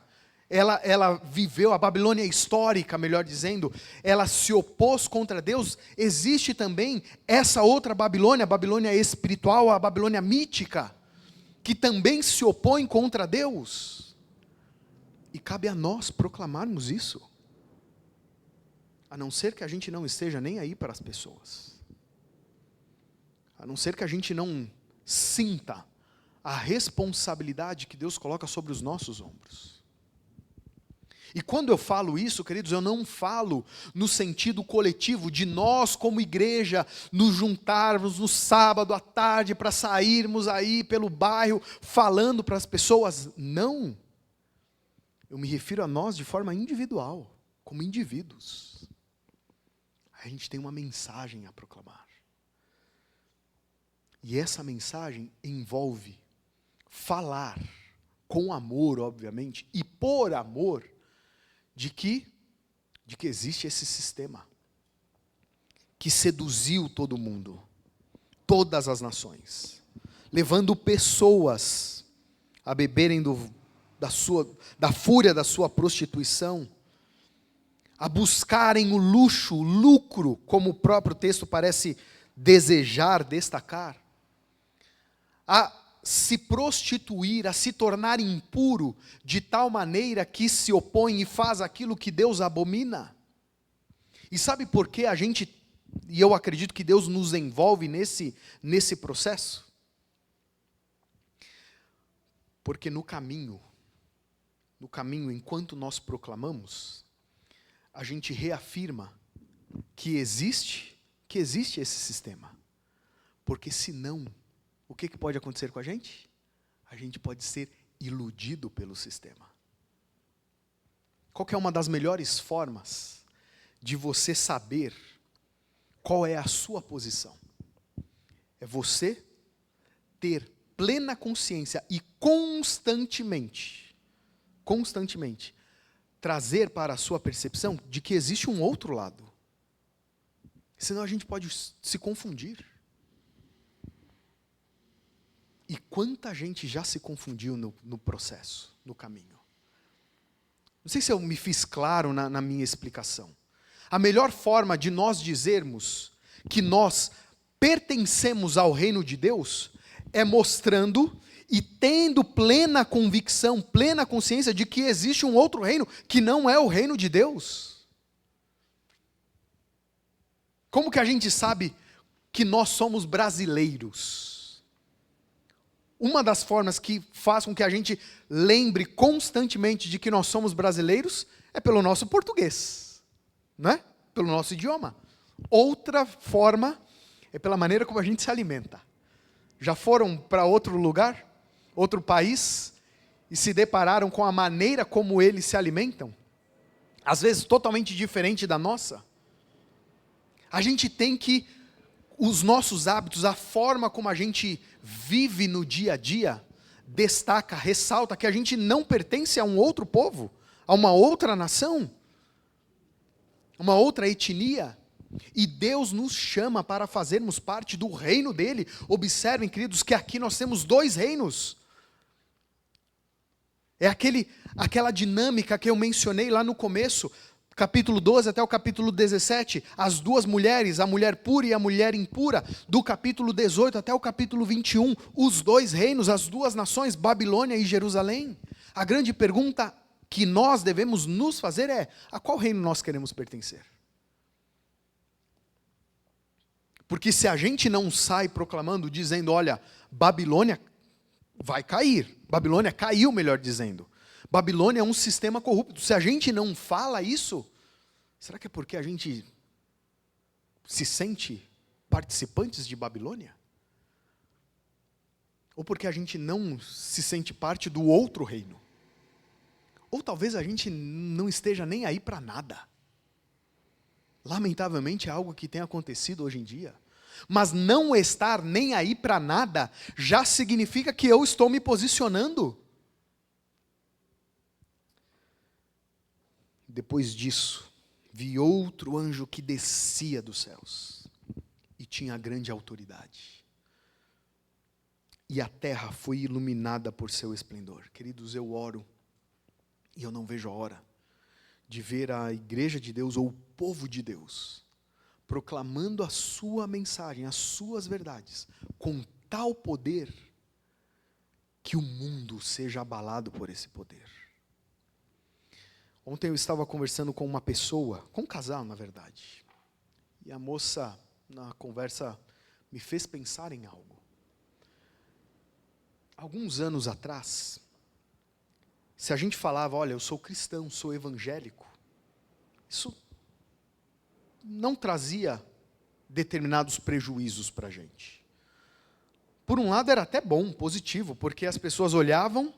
ela viveu, a Babilônia histórica, melhor dizendo, ela se opôs contra Deus. Existe também essa outra Babilônia, a Babilônia espiritual, a Babilônia mítica, que também se opõe contra Deus. E cabe a nós proclamarmos isso, a não ser que a gente não esteja nem aí para as pessoas, a não ser que a gente não sinta a responsabilidade que Deus coloca sobre os nossos ombros. E quando eu falo isso, queridos, eu não falo no sentido coletivo de nós como igreja nos juntarmos no sábado à tarde para sairmos aí pelo bairro falando para as pessoas. Não. Eu me refiro a nós de forma individual, como indivíduos. A gente tem uma mensagem a proclamar. E essa mensagem envolve falar com amor, obviamente, e por amor, de que existe esse sistema que seduziu todo mundo, todas as nações, levando pessoas a beberem da fúria da sua prostituição, a buscarem o luxo, o lucro, como o próprio texto parece desejar destacar, a se prostituir, a se tornar impuro, de tal maneira que se opõe e faz aquilo que Deus abomina. E sabe por que a gente, e eu acredito que Deus nos envolve nesse processo? Porque no caminho, enquanto nós proclamamos, a gente reafirma que existe esse sistema. Porque senão, o que pode acontecer com a gente? A gente pode ser iludido pelo sistema. Qual que é uma das melhores formas de você saber qual é a sua posição? É você ter plena consciência e constantemente, trazer para a sua percepção de que existe um outro lado. Senão a gente pode se confundir. E quanta gente já se confundiu no processo, no caminho. Não sei se eu me fiz claro na minha explicação. A melhor forma de nós dizermos que nós pertencemos ao reino de Deus é mostrando e tendo plena convicção, plena consciência de que existe um outro reino que não é o reino de Deus. Como que a gente sabe que nós somos brasileiros? Uma das formas que faz com que a gente lembre constantemente de que nós somos brasileiros é pelo nosso português, não é? Pelo nosso idioma. Outra forma é pela maneira como a gente se alimenta. Já foram para outro lugar, outro país, e se depararam com a maneira como eles se alimentam? Às vezes totalmente diferente da nossa. A gente tem que, os nossos hábitos, a forma como a gente vive no dia a dia, destaca, ressalta que a gente não pertence a um outro povo, a uma outra nação, uma outra etnia, e Deus nos chama para fazermos parte do reino dele. Observem, queridos, que aqui nós temos dois reinos. É aquela dinâmica que eu mencionei lá no começo, capítulo 12 até o capítulo 17, as duas mulheres, a mulher pura e a mulher impura, do capítulo 18 até o capítulo 21, os dois reinos, as duas nações, Babilônia e Jerusalém. A grande pergunta que nós devemos nos fazer é: a qual reino nós queremos pertencer? Porque se a gente não sai proclamando, dizendo, olha, Babilônia vai cair, Babilônia caiu, melhor dizendo, Babilônia é um sistema corrupto. Se a gente não fala isso, será que é porque a gente se sente participantes de Babilônia? Ou porque a gente não se sente parte do outro reino? Ou talvez a gente não esteja nem aí para nada. Lamentavelmente é algo que tem acontecido hoje em dia. Mas não estar nem aí para nada já significa que eu estou me posicionando. Depois disso, vi outro anjo que descia dos céus e tinha grande autoridade. E a terra foi iluminada por seu esplendor. Queridos, eu oro e eu não vejo a hora de ver a igreja de Deus ou o povo de Deus proclamando a sua mensagem, as suas verdades, com tal poder que o mundo seja abalado por esse poder. Ontem eu estava conversando com uma pessoa, com um casal na verdade, e a moça na conversa me fez pensar em algo. Alguns anos atrás, se a gente falava, olha, eu sou cristão, sou evangélico, isso não trazia determinados prejuízos para a gente. Por um lado era até bom, positivo, porque as pessoas olhavam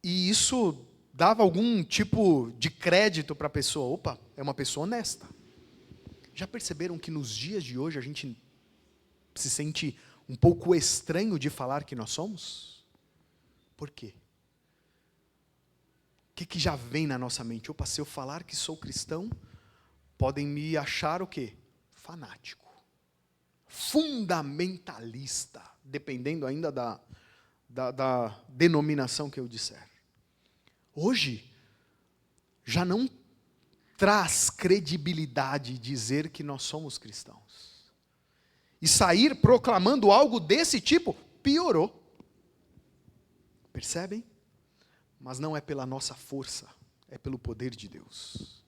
e isso dava algum tipo de crédito para a pessoa. Opa, é uma pessoa honesta. Já perceberam que nos dias de hoje a gente se sente um pouco estranho de falar que nós somos? Por quê? O que já vem na nossa mente? Opa, se eu falar que sou cristão, podem me achar o quê? Fanático. Fundamentalista, dependendo ainda da denominação que eu disser. Hoje, já não traz credibilidade dizer que nós somos cristãos. E sair proclamando algo desse tipo, piorou. Percebem? Mas não é pela nossa força, é pelo poder de Deus.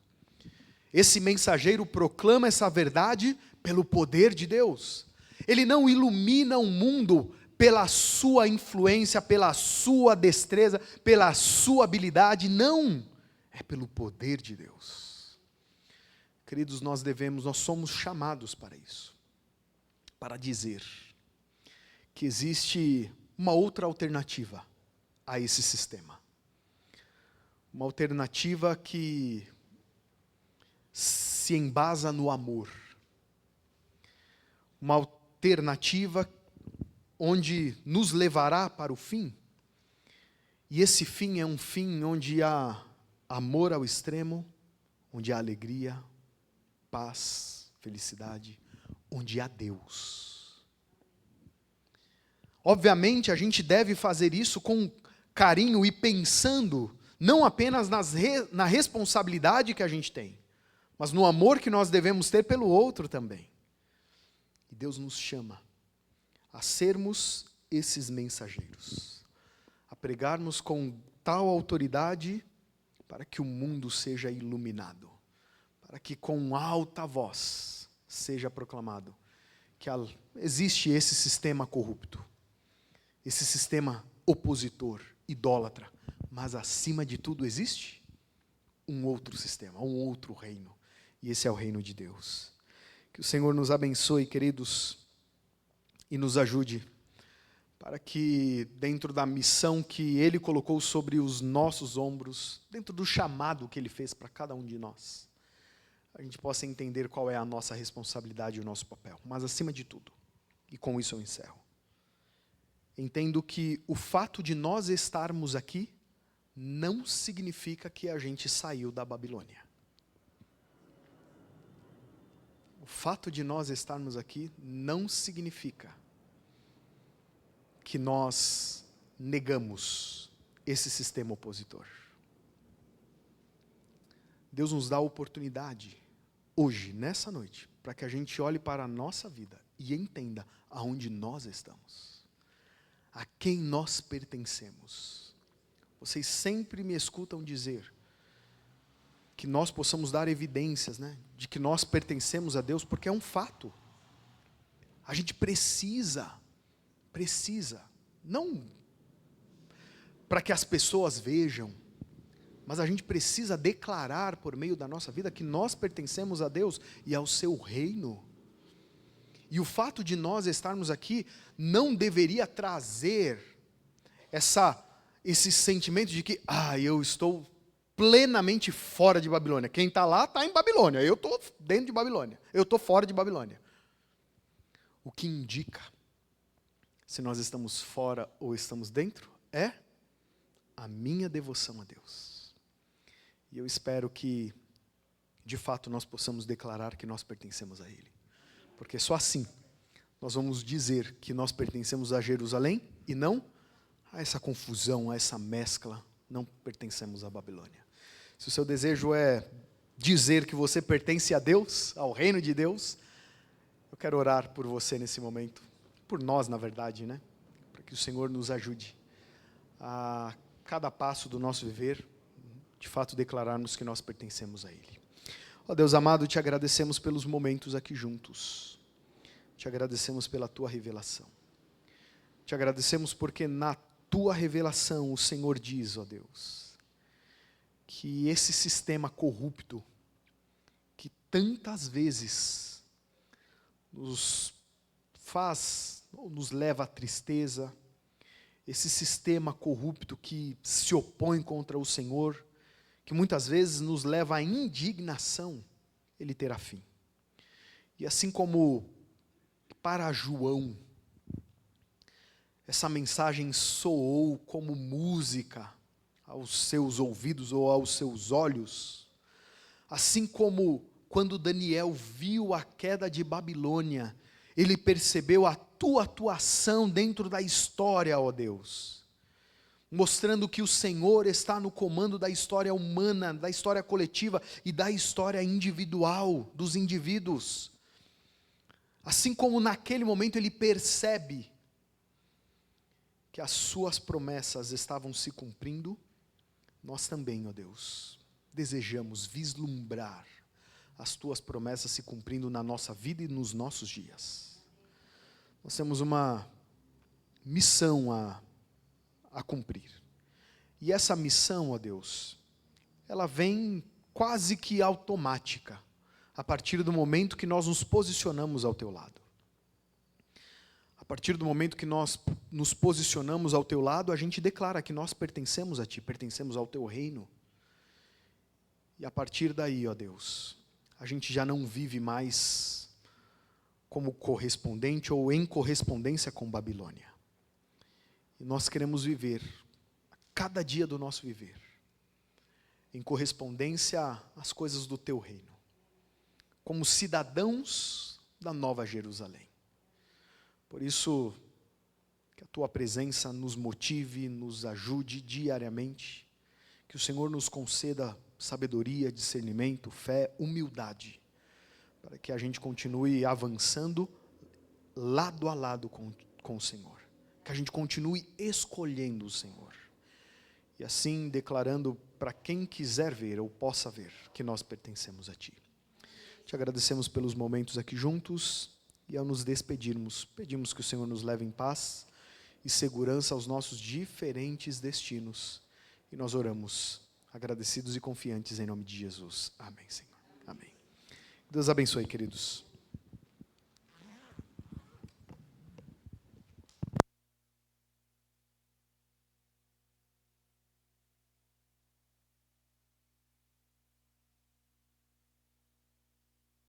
Esse mensageiro proclama essa verdade pelo poder de Deus. Ele não ilumina o mundo pela sua influência, pela sua destreza, pela sua habilidade, não. É pelo poder de Deus. Queridos, nós somos chamados para isso. Para dizer que existe uma outra alternativa a esse sistema. Uma alternativa que se embasa no amor. Uma alternativa onde nos levará para o fim. E esse fim é um fim onde há amor ao extremo, onde há alegria, paz, felicidade, onde há Deus. Obviamente, a gente deve fazer isso com carinho e pensando não apenas na responsabilidade que a gente tem, mas no amor que nós devemos ter pelo outro também. E Deus nos chama a sermos esses mensageiros, a pregarmos com tal autoridade para que o mundo seja iluminado, para que com alta voz seja proclamado que existe esse sistema corrupto, esse sistema opositor, idólatra, mas acima de tudo existe um outro sistema, um outro reino, e esse é o reino de Deus. Que o Senhor nos abençoe, queridos, e nos ajude para que dentro da missão que Ele colocou sobre os nossos ombros, dentro do chamado que Ele fez para cada um de nós, a gente possa entender qual é a nossa responsabilidade e o nosso papel. Mas acima de tudo, e com isso eu encerro, entendo que o fato de nós estarmos aqui não significa que a gente saiu da Babilônia. O fato de nós estarmos aqui não significa que nós negamos esse sistema opositor. Deus nos dá a oportunidade, hoje, nessa noite, para que a gente olhe para a nossa vida e entenda aonde nós estamos, a quem nós pertencemos. Vocês sempre me escutam dizer que nós possamos dar evidências, né, de que nós pertencemos a Deus, porque é um fato. A gente precisa, não para que as pessoas vejam, mas a gente precisa declarar por meio da nossa vida que nós pertencemos a Deus e ao seu reino. E o fato de nós estarmos aqui não deveria trazer esse sentimento de que, eu estou plenamente fora de Babilônia. Quem está lá, está em Babilônia. Eu estou dentro de Babilônia. Eu estou fora de Babilônia. O que indica se nós estamos fora ou estamos dentro é a minha devoção a Deus. E eu espero que, de fato, nós possamos declarar que nós pertencemos a Ele. Porque só assim nós vamos dizer que nós pertencemos a Jerusalém e não a essa confusão, a essa mescla. Não pertencemos à Babilônia. Se o seu desejo é dizer que você pertence a Deus, ao reino de Deus, eu quero orar por você nesse momento. Por nós, na verdade, né? Para que o Senhor nos ajude a cada passo do nosso viver, de fato declararmos que nós pertencemos a Ele. Ó Deus amado, te agradecemos pelos momentos aqui juntos. Te agradecemos pela Tua revelação. Te agradecemos porque na Tua revelação o Senhor diz, ó Deus, que esse sistema corrupto, que tantas vezes nos leva à tristeza, esse sistema corrupto que se opõe contra o Senhor, que muitas vezes nos leva à indignação, ele terá fim. E assim como para João, essa mensagem soou como música aos seus ouvidos ou aos seus olhos, assim como quando Daniel viu a queda de Babilônia, ele percebeu a Tua atuação dentro da história, ó Deus, mostrando que o Senhor está no comando da história humana, da história coletiva e da história individual, dos indivíduos. Assim como naquele momento ele percebe que as suas promessas estavam se cumprindo, nós também, ó Deus, desejamos vislumbrar as Tuas promessas se cumprindo na nossa vida e nos nossos dias. Nós temos uma missão a cumprir. E essa missão, ó Deus, ela vem quase que automática, a partir do momento que nós nos posicionamos ao Teu lado. A partir do momento que nós nos posicionamos ao Teu lado, a gente declara que nós pertencemos a Ti, pertencemos ao Teu reino. E a partir daí, ó Deus, a gente já não vive mais como correspondente ou em correspondência com Babilônia. E nós queremos viver, a cada dia do nosso viver, em correspondência às coisas do Teu reino, como cidadãos da Nova Jerusalém. Por isso, que a Tua presença nos motive, nos ajude diariamente, que o Senhor nos conceda sabedoria, discernimento, fé, humildade, para que a gente continue avançando lado a lado com o Senhor. Que a gente continue escolhendo o Senhor. E assim declarando para quem quiser ver ou possa ver que nós pertencemos a Ti. Te agradecemos pelos momentos aqui juntos e ao nos despedirmos, pedimos que o Senhor nos leve em paz e segurança aos nossos diferentes destinos. E nós oramos agradecidos e confiantes em nome de Jesus. Amém, Senhor. Amém. Deus abençoe, queridos.